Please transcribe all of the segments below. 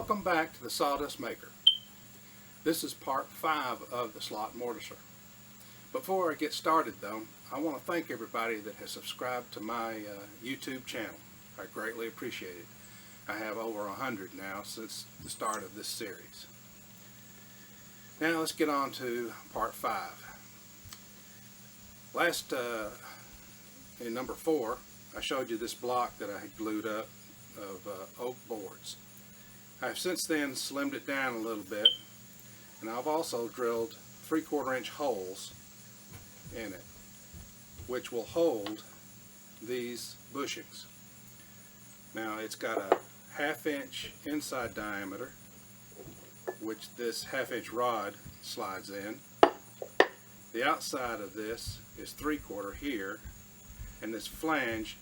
Welcome back to the Sawdust Maker. This is part 5 of the slot mortiser. Before I get started though, I want to thank everybody that has subscribed to my YouTube channel. I greatly appreciate it. I have over 100 now since the start of this series. Now let's get on to part 5. Last in number 4 I showed you this block that I had glued up of oak boards. I've since then slimmed it down a little bit, and I've also drilled 3/4 inch holes in it, which will hold these bushings. Now it's got a 1/2 inch inside diameter, which this 1/2 inch rod slides in. The outside of this is 3/4 here, and this flange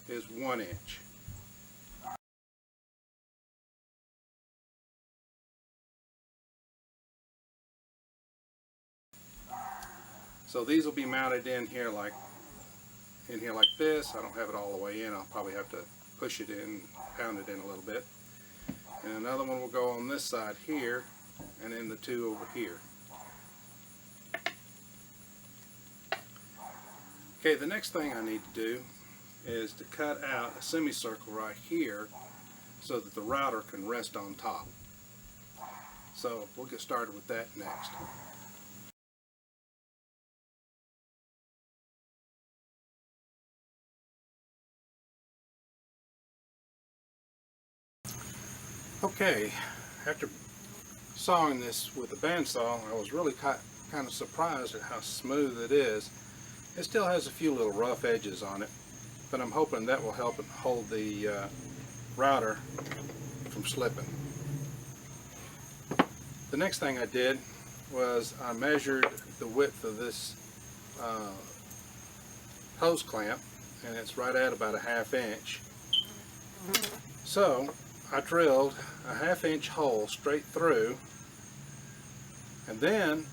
is 1 inch. So these will be mounted in here like this. I don't have it all the way in. I'll probably have to push it in, pound it in a little bit. And another one will go on this side here, and then the two over here. Okay, the next thing I need to do is to cut out a semicircle right here so that the router can rest on top. So we'll get started with that next. Okay, after sawing this with a bandsaw, I was really kind of surprised at how smooth it is. It still has a few little rough edges on it, but I'm hoping that will help it hold the router from slipping. The next thing I did was I measured the width of this hose clamp, and it's right at about a 1/2 inch. So I drilled a 1/2 inch hole straight through, and then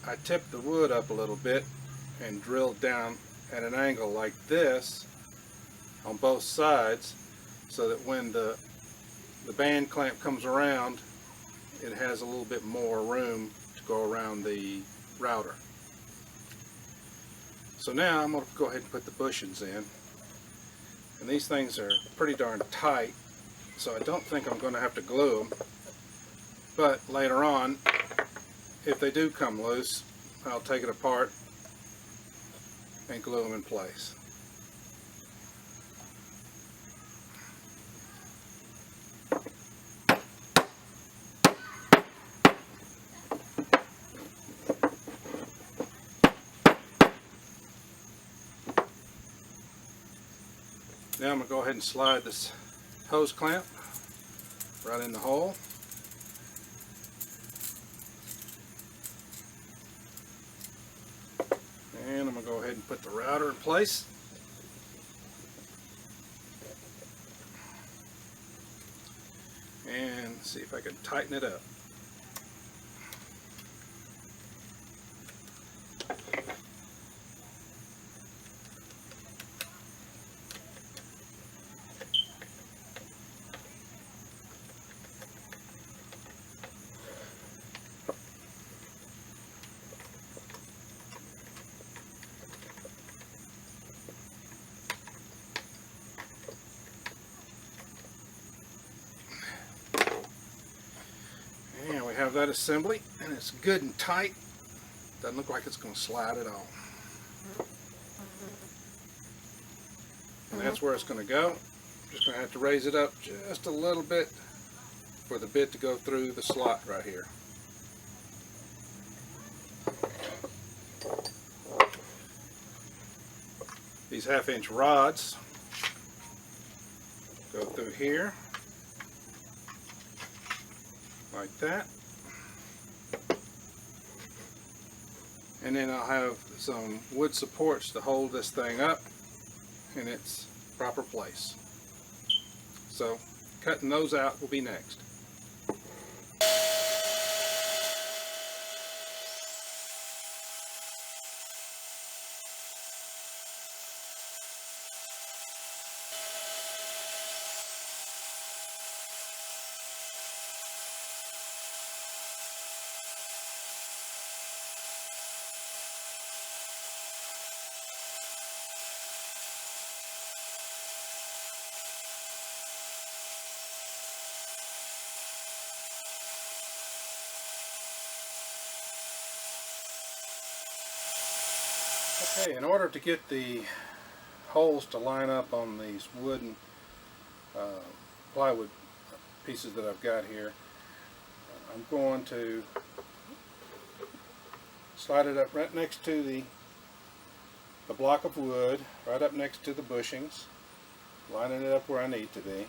I tipped the wood up a little bit and drilled down at an angle like this on both sides, so that when the band clamp comes around, it has a little bit more room to go around the router. So now I'm going to go ahead and put the bushings in, and these things are pretty darn tight, so I don't think I'm going to have to glue them, but later on, if they do come loose, I'll take it apart and glue them in place. Now I'm going to go ahead and slide this hose clamp right in the hole. And I'm going to go ahead and put the router in place. And see if I can tighten it up. And we have that assembly, and it's good and tight. Doesn't look like it's going to slide at all. And that's where it's going to go. I'm just going to have to raise it up just a little bit for the bit to go through the slot right here. These 1/2 inch rods go through here like that, and then I'll have some wood supports to hold this thing up in its proper place. So cutting those out will be next. Okay, in order to get the holes to line up on these wooden plywood pieces that I've got here, I'm going to slide it up right next to the block of wood, right up next to the bushings, lining it up where I need to be.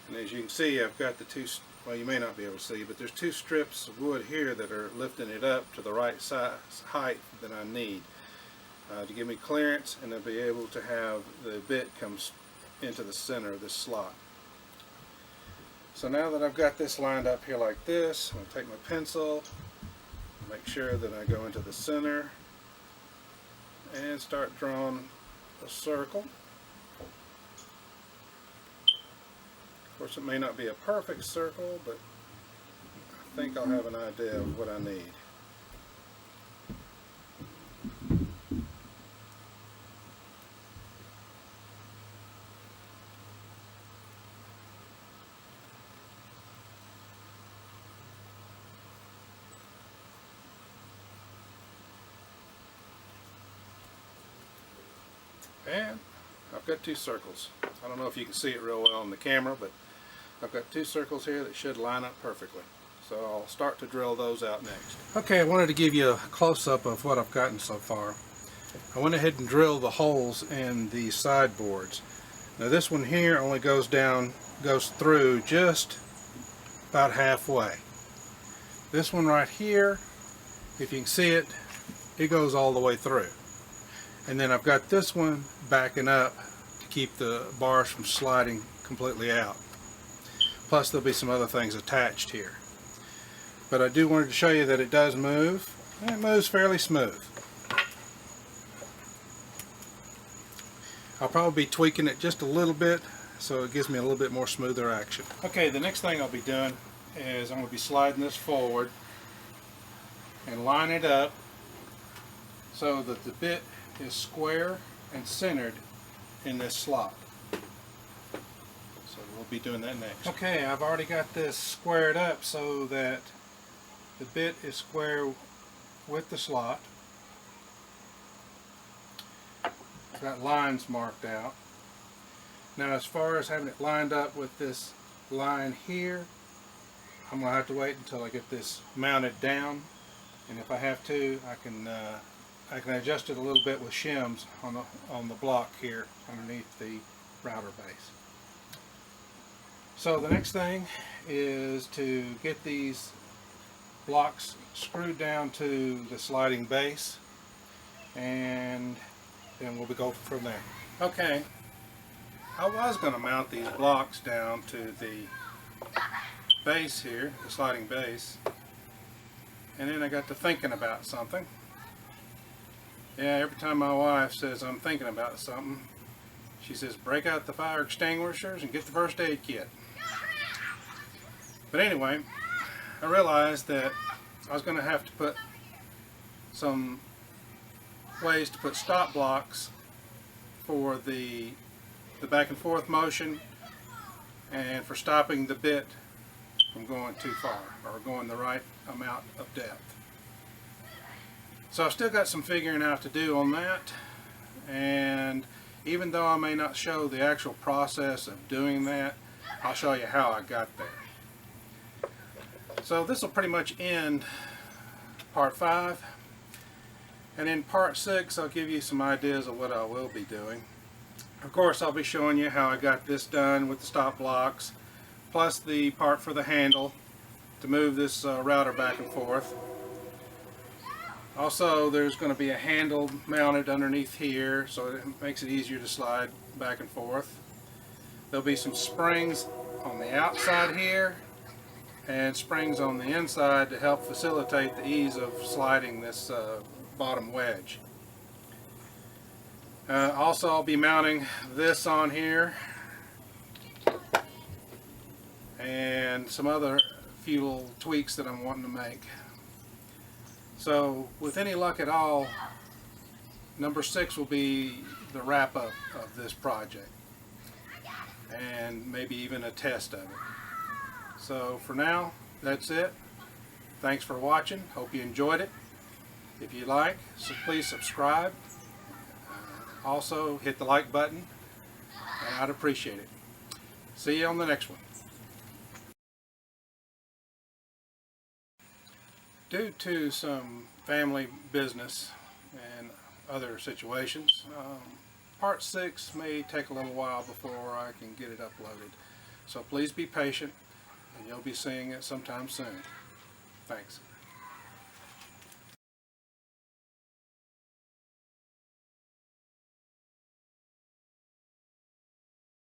And as you can see, I've got the two, well, you may not be able to see, but there's two strips of wood here that are lifting it up to the right size height that I need to give me clearance and to be able to have the bit come into the center of this slot. So now that I've got this lined up here like this, I'm going to take my pencil, make sure that I go into the center and start drawing a circle. Of course, it may not be a perfect circle, but I think I'll have an idea of what I need. And I've got two circles. I don't know if you can see it real well on the camera, but I've got two circles here that should line up perfectly. So I'll start to drill those out next. Okay, I wanted to give you a close-up of what I've gotten so far. I went ahead and drilled the holes in the sideboards. Now this one here only goes through just about halfway. This one right here, if you can see it, it goes all the way through. And then I've got this one backing up to keep the bars from sliding completely out. Plus there'll be some other things attached here. But I do wanted to show you that it does move, and it moves fairly smooth. I'll probably be tweaking it just a little bit so it gives me a little bit more smoother action. Okay, the next thing I'll be doing is I'm going to be sliding this forward and line it up so that the bit is square and centered in this slot. So we'll be doing that next. Okay, I've already got this squared up so that the bit is square with the slot. I've got lines marked out. Now as far as having it lined up with this line here, I'm going to have to wait until I get this mounted down, and if I have to, I can adjust it a little bit with shims on the block here underneath the router base. So the next thing is to get these blocks screwed down to the sliding base, and then we'll go from there. Okay, I was going to mount these blocks down to the base here, the sliding base, and then I got to thinking about something. Yeah, every time my wife says I'm thinking about something, she says break out the fire extinguishers and get the first aid kit. But anyway, I realized that I was going to have to put some ways to put stop blocks for the back and forth motion and for stopping the bit from going too far or going the right amount of depth. So I've still got some figuring out to do on that, and even though I may not show the actual process of doing that, I'll show you how I got there. So this will pretty much end part 5, and in part 6 I'll give you some ideas of what I will be doing. Of course, I'll be showing you how I got this done with the stop blocks, plus the part for the handle to move this router back and forth. Also, there's going to be a handle mounted underneath here, so it makes it easier to slide back and forth. There'll be some springs on the outside here and springs on the inside to help facilitate the ease of sliding this bottom wedge. Also, I'll be mounting this on here and some other few little tweaks that I'm wanting to make. So with any luck at all, number 6 will be the wrap-up of this project, and maybe even a test of it. So for now, that's it. Thanks for watching. Hope you enjoyed it. If you like, so please subscribe. Also hit the like button, and I'd appreciate it. See you on the next one. Due to some family business and other situations, part 6 may take a little while before I can get it uploaded. So please be patient, and you'll be seeing it sometime soon. Thanks.